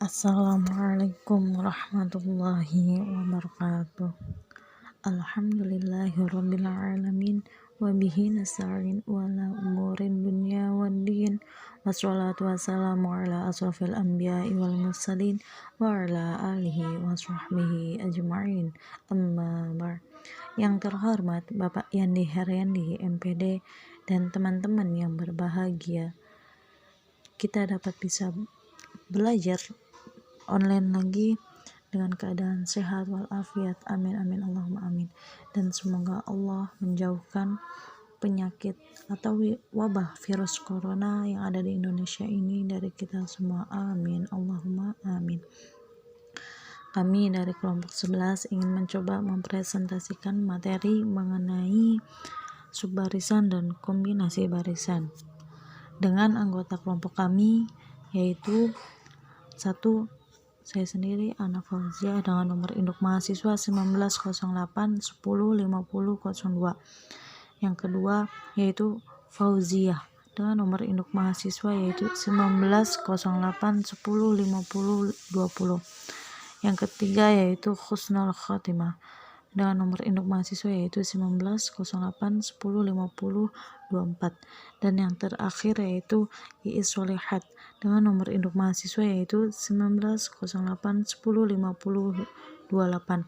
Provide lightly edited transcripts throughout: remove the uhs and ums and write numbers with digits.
Assalamualaikum warahmatullahi wabarakatuh. Alhamdulillahirabbil alamin wa bihi nasta'in wa ala umurin dunya waddin wassalatu wassalamu ala asrofil anbiya'i wal mursalin wa ala alihi wa sahbihi ajma'in. Amma ba'd. Yang terhormat Bapak Yandi Haryandi MPD dan teman-teman yang berbahagia, kita dapat bisa belajar online lagi dengan keadaan sehat walafiat. Amin amin Allahumma amin. Dan semoga Allah menjauhkan penyakit atau wabah virus corona yang ada di Indonesia ini dari kita semua. Amin Allahumma amin. Kami dari kelompok 11 ingin mencoba mempresentasikan materi mengenai subbarisan dan kombinasi barisan dengan anggota kelompok kami, yaitu satu, saya sendiri Ana Fauziah dengan nomor induk mahasiswa 1908105002. Yang kedua yaitu Fauziah dengan nomor induk mahasiswa yaitu 1908105020. Yang ketiga yaitu Husnul Khotimah dengan nomor induk mahasiswa yaitu 1908105024. Dan yang terakhir yaitu Iis Solihat dengan nomor induk mahasiswa yaitu 1908105028.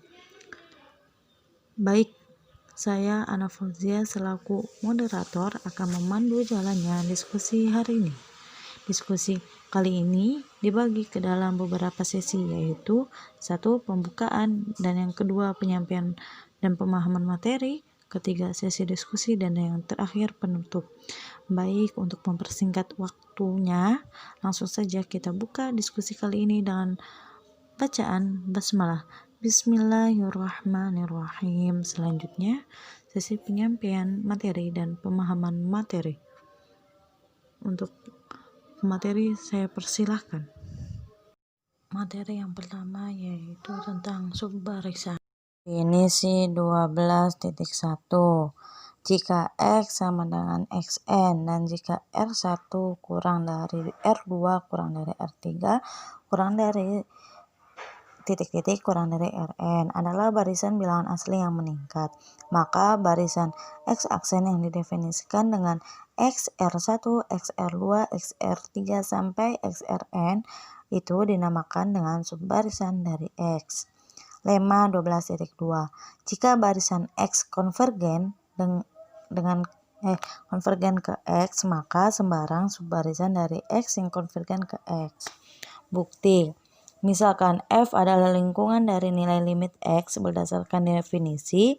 Baik, saya Ana Fauzia selaku moderator akan memandu jalannya diskusi hari ini. Diskusi kali ini dibagi ke dalam beberapa sesi, yaitu satu, pembukaan, dan yang kedua, penyampaian dan pemahaman materi, ketiga, sesi diskusi, dan yang terakhir, penutup. Baik, untuk mempersingkat waktunya, langsung saja kita buka diskusi kali ini dengan bacaan basmalah. Bismillahirrahmanirrahim. Selanjutnya, sesi penyampaian materi dan pemahaman materi. Untuk materi saya persilahkan. Materi yang pertama yaitu tentang subbarisan. Definisi 12.1. Jika X sama dengan XN dan jika R1 kurang dari R2 kurang dari R3 kurang dari titik-titik kurang dari Rn adalah barisan bilangan asli yang meningkat, maka barisan X aksen yang didefinisikan dengan XR1, XR2, XR3 sampai XRN itu dinamakan dengan subbarisan dari X. Lemma 12.2. Jika barisan X konvergen konvergen ke X, maka sembarang subbarisan dari X yang konvergen ke X. Bukti. Misalkan F adalah lingkungan dari nilai limit X berdasarkan definisi,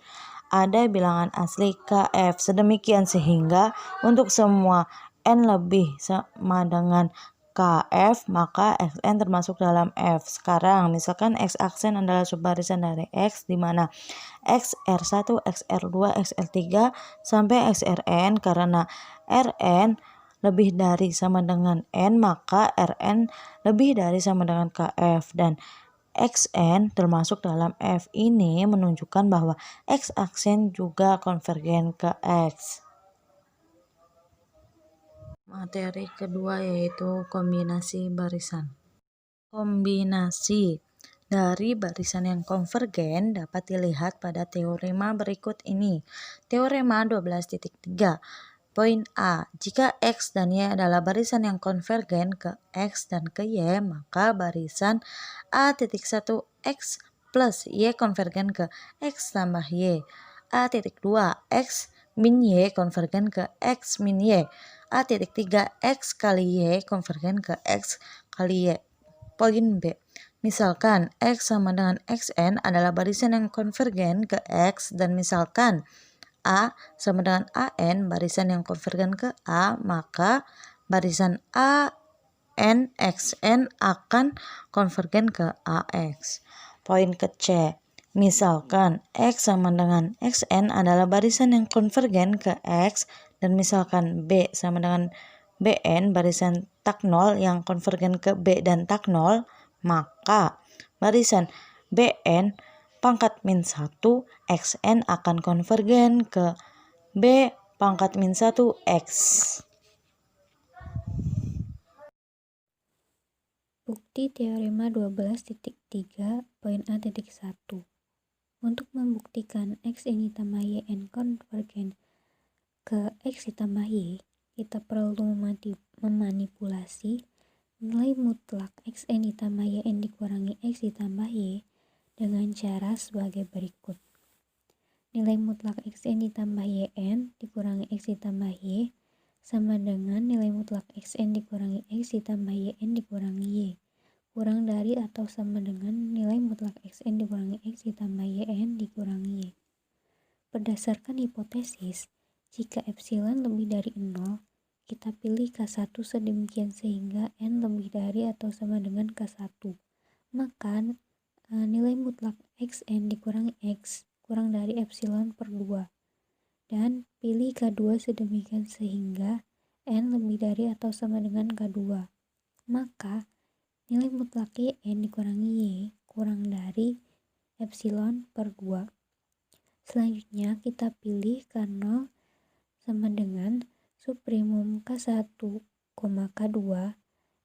ada bilangan asli KF. Sedemikian sehingga untuk semua N lebih sama dengan KF, maka Xn termasuk dalam F. Sekarang misalkan X aksen adalah subbarisan dari X, di mana XR1, XR2, XR3 sampai XRN, karena Rn lebih dari sama dengan N, maka Rn lebih dari sama dengan KF, dan Xn termasuk dalam F. Ini menunjukkan bahwa X aksen juga konvergen ke X. Materi kedua yaitu kombinasi barisan. Kombinasi dari barisan yang konvergen dapat dilihat pada teorema berikut ini. Teorema 12.3. Poin A. Jika X dan Y adalah barisan yang konvergen ke X dan ke Y, maka barisan A.1 X plus Y konvergen ke X tambah Y. A.2 X min Y konvergen ke X min Y. A.3 X kali Y konvergen ke X kali Y. Poin B. Misalkan X sama dengan Xn adalah barisan yang konvergen ke X, dan misalkan A sama dengan AN barisan yang konvergen ke A, maka barisan AN XN akan konvergen ke AX. Poin ke C. Misalkan X sama dengan Xn adalah barisan yang konvergen ke X, dan misalkan B sama dengan Bn barisan tak nol yang konvergen ke B dan tak nol, maka barisan Bn pangkat min 1 Xn akan konvergen ke B pangkat min 1 X. Bukti teorema 12.3.A.1. Untuk membuktikan X ini tambah YN konvergen ke X ditambah Y, kita perlu memanipulasi nilai mutlak Xn ditambah Yn dikurangi X ditambah Y dengan cara sebagai berikut. Nilai mutlak Xn ditambah Yn dikurangi X ditambah Y sama dengan nilai mutlak Xn dikurangi X ditambah Yn dikurangi Y, kurang dari atau sama dengan nilai mutlak Xn dikurangi X ditambah Yn dikurangi Y. Berdasarkan hipotesis, jika epsilon lebih dari 0, kita pilih K1 sedemikian sehingga N lebih dari atau sama dengan K1. Maka nilai mutlak Xn dikurangi X kurang dari epsilon per 2. Dan pilih K2 sedemikian sehingga N lebih dari atau sama dengan K2. Maka nilai mutlak Yn dikurangi Y kurang dari epsilon per 2. Selanjutnya kita pilih K0 sama dengan subprimum K1, K2,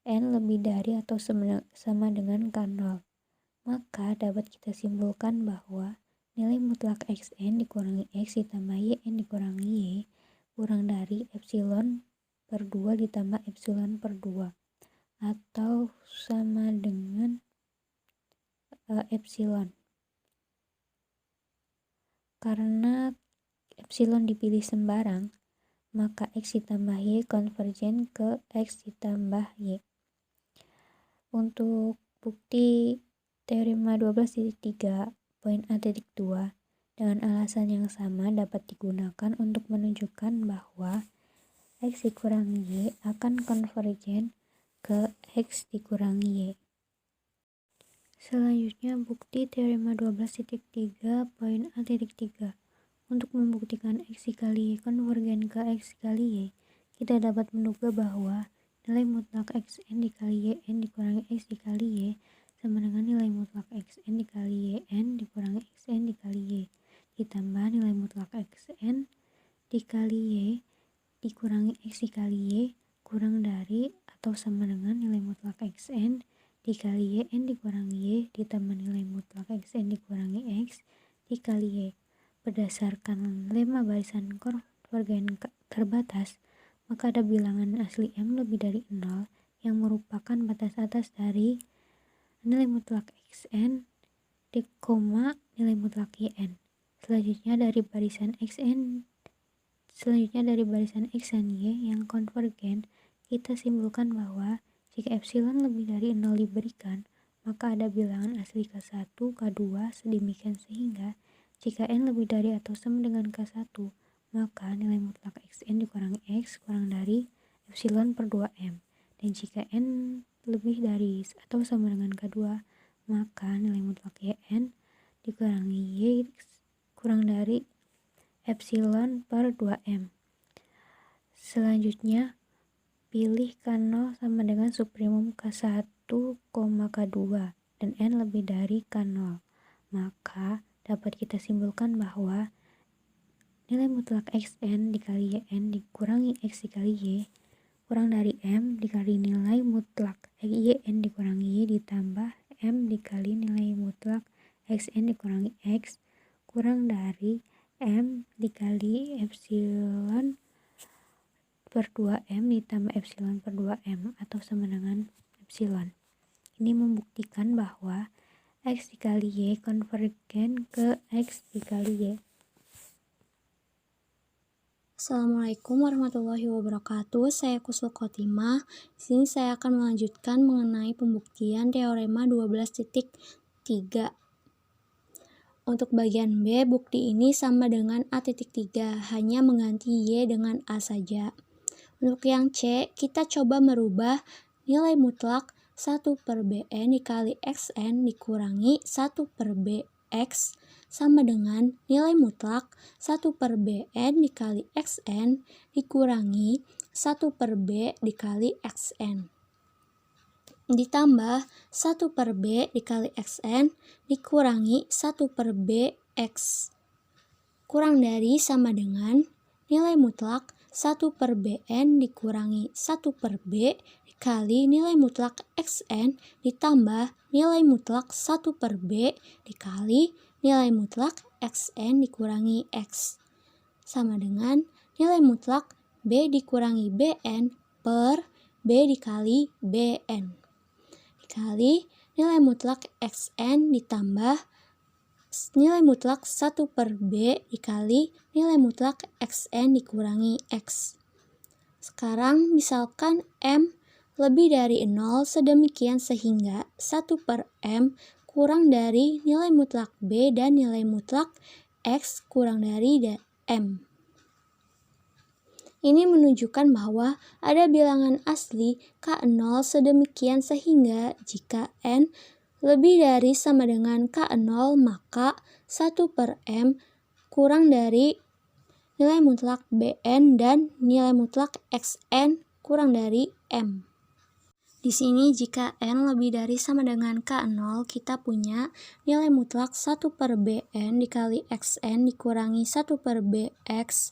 N lebih dari atau sama dengan K0. Maka dapat kita simpulkan bahwa nilai mutlak Xn dikurangi X ditambah Yn dikurangi Y kurang dari epsilon per 2 ditambah epsilon per 2 atau sama dengan epsilon. Karena epsilon dipilih sembarang, maka X ditambah Y konvergen ke X ditambah Y. Untuk bukti teorema 12.3.A.2 dengan alasan yang sama dapat digunakan untuk menunjukkan bahwa X dikurangi Y akan konvergen ke X dikurangi Y. Selanjutnya bukti teorema 12.3.A.3. Untuk membuktikan X dikali Y konvergen ke X dikali Y, kita dapat menduga bahwa nilai mutlak Xn dikali Yn dikurangi X dikali Y sama dengan nilai mutlak Xn dikali Yn dikurangi Xn dikali Y ditambah nilai mutlak Xn dikali Y dikurangi X dikali Y kurang dari atau sama dengan nilai mutlak Xn dikali Yn dikurangi Y ditambah nilai mutlak Xn dikurangi X dikali Y. Berdasarkan lemma barisan konvergen terbatas, maka ada bilangan asli M lebih dari 0 yang merupakan batas atas dari nilai mutlak Xn nilai mutlak Yn. Selanjutnya dari barisan Xn Y yang konvergen, kita simpulkan bahwa jika epsilon lebih dari 0 diberikan, maka ada bilangan asli K1, K2 sedemikian sehingga jika N lebih dari atau sama dengan K1, maka nilai mutlak Xn dikurangi X kurang dari epsilon per 2M. Dan jika N lebih dari atau sama dengan K2, maka nilai mutlak Yn dikurangi Y kurang dari epsilon per 2M. Selanjutnya, pilih K0 sama dengan subprimum K1, K2 dan N lebih dari K0. Maka dapat kita simpulkan bahwa nilai mutlak Xn dikali Yn dikurangi X dikali Y kurang dari M dikali nilai mutlak Yn dikurangi Y ditambah M dikali nilai mutlak Xn dikurangi X kurang dari M dikali epsilon per 2M ditambah epsilon per 2M atau sama dengan epsilon. Ini membuktikan bahwa X dikali Y konvergen ke X dikali Y. Assalamualaikum warahmatullahi wabarakatuh. Saya Kusul Khotimah. Di sini saya akan melanjutkan mengenai pembuktian teorema 12.3. Untuk bagian B, bukti ini sama dengan A.3, hanya mengganti Y dengan A saja. Untuk yang C, kita coba merubah nilai mutlak 1 per Bn dikali Xn dikurangi 1 per Bx sama dengan nilai mutlak 1 per Bn dikali Xn dikurangi 1 per B dikali Xn ditambah 1 per B dikali Xn dikurangi 1 per Bx kurang dari sama dengan nilai mutlak 1 per Bn dikurangi 1 per B dikali nilai mutlak xn ditambah nilai mutlak 1 per b dikali nilai mutlak xn dikurangi x sama dengan nilai mutlak b dikurangi bn per b dikali bn dikali nilai mutlak xn ditambah nilai mutlak 1 per b dikali nilai mutlak xn dikurangi x. Sekarang misalkan m lebih dari 0 sedemikian sehingga 1 per m kurang dari nilai mutlak b dan nilai mutlak x kurang dari m. Ini menunjukkan bahwa ada bilangan asli K0 sedemikian sehingga jika n lebih dari sama dengan K0 maka 1 per m kurang dari nilai mutlak bn dan nilai mutlak xn kurang dari m. Di sini jika n lebih dari sama dengan K0 kita punya nilai mutlak 1 per bn dikali xn dikurangi 1 per bx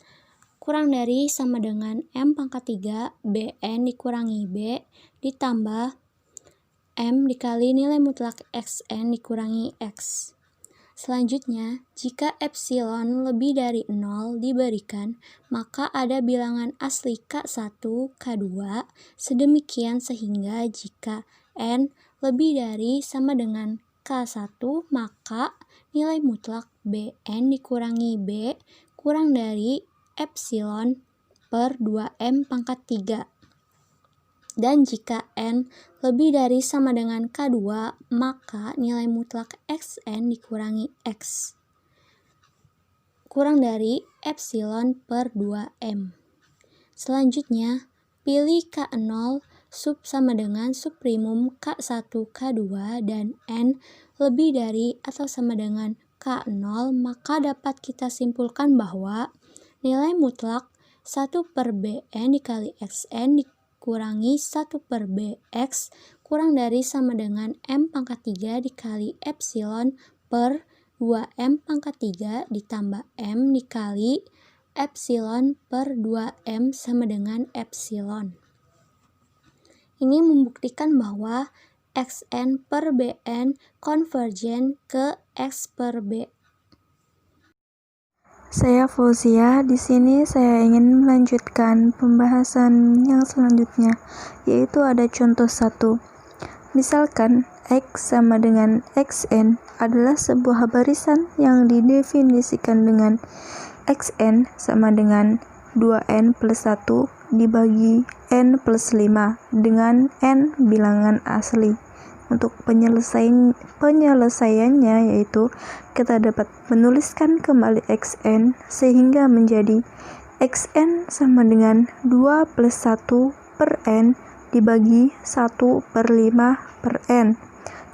kurang dari sama dengan m pangkat 3 bn dikurangi b ditambah m dikali nilai mutlak xn dikurangi x. Selanjutnya, jika epsilon lebih dari 0 diberikan, maka ada bilangan asli K1, K2, sedemikian sehingga jika n lebih dari sama dengan K1, maka nilai mutlak bn dikurangi b kurang dari epsilon per 2m pangkat 3. Dan jika n lebih dari sama dengan K2, maka nilai mutlak xn dikurangi x kurang dari epsilon per 2m. Selanjutnya, pilih K0 sub sama dengan subprimum K1, K2 dan n lebih dari atau sama dengan K0, maka dapat kita simpulkan bahwa nilai mutlak 1 per bn dikali xn dikurangi 1 per bx kurang dari sama dengan m pangkat 3 dikali epsilon per 2m pangkat 3 ditambah m dikali epsilon per 2m sama dengan epsilon. Ini membuktikan bahwa xn per bn konvergen ke x per b. Saya Fauzia, di sini saya ingin melanjutkan pembahasan yang selanjutnya, yaitu ada contoh 1. Misalkan x sama dengan xn adalah sebuah barisan yang didefinisikan dengan xn sama dengan 2n plus 1 dibagi n plus 5 dengan n bilangan asli. Untuk penyelesaiannya yaitu kita dapat menuliskan kembali xn sehingga menjadi xn sama dengan 2 plus 1 per n dibagi 1 per 5 per n.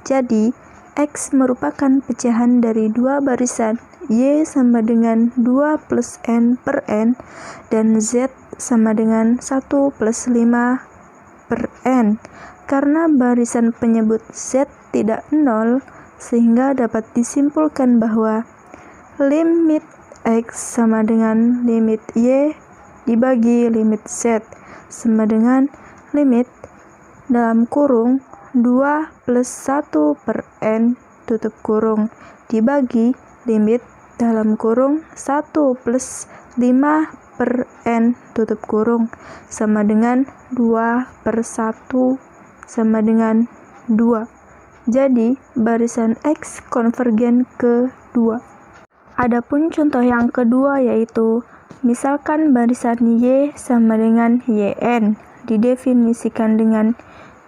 Jadi x merupakan pecahan dari dua barisan y sama dengan 2 plus n per n dan z sama dengan 1 plus 5 per n. Karena barisan penyebut z tidak 0, sehingga dapat disimpulkan bahwa limit x sama dengan limit y dibagi limit z sama dengan limit dalam kurung 2 plus 1 per n tutup kurung dibagi limit dalam kurung 1 plus 5 per n tutup kurung sama dengan 2 per 1 sama dengan 2. Jadi, barisan X konvergen ke 2. Adapun contoh yang kedua yaitu, misalkan barisan Y sama dengan YN, didefinisikan dengan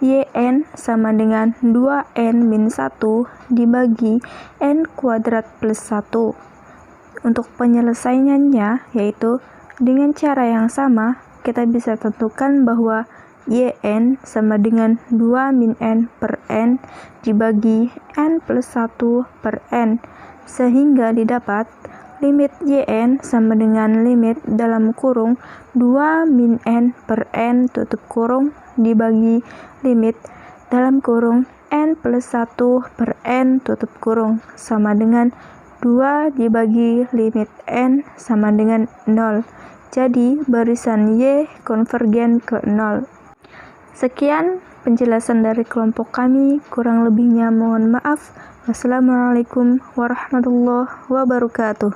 YN sama dengan 2N-1 dibagi N kuadrat plus 1. Untuk penyelesaiannya yaitu, dengan cara yang sama, kita bisa tentukan bahwa YN sama dengan 2 min N per N dibagi N plus 1 per N, sehingga didapat limit YN sama dengan limit dalam kurung 2 min N per N tutup kurung dibagi limit dalam kurung N plus 1 per N tutup kurung sama dengan 2 dibagi limit N sama dengan 0. Jadi, barisan Y konvergen ke 0. Sekian penjelasan dari kelompok kami, kurang lebihnya mohon maaf. Wassalamualaikum warahmatullahi wabarakatuh.